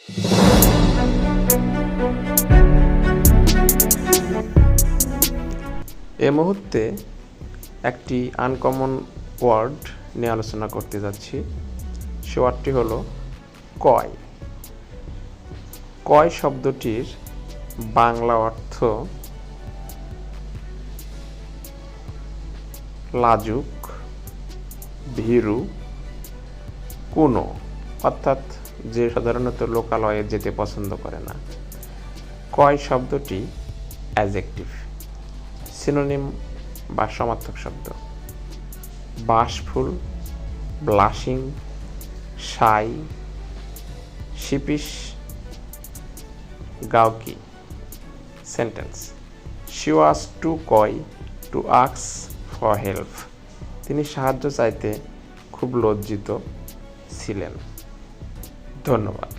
এই মুহূর্তে একটি আনকমন ওয়ার্ড নিয়ে আলোচনা করতে যাচ্ছি। সে ওয়ার্ডটি হলো কয়। কয় শব্দটির বাংলা অর্থ লাজুক, ভীরু, কুনো, অর্থাৎ যে সাধারণত লোকালয়ে যেতে পছন্দ করে না। কয় শব্দটি অ্যাডজেক্টিভ, সিনোনিম বা সমার্থক শব্দ। Bashful, blushing, shy, sheepish, gawky. Sentence: she was too coy to ask for help. তিনি সাহায্য চাইতে খুব লজ্জিত ছিলেন। ধন্যবাদ।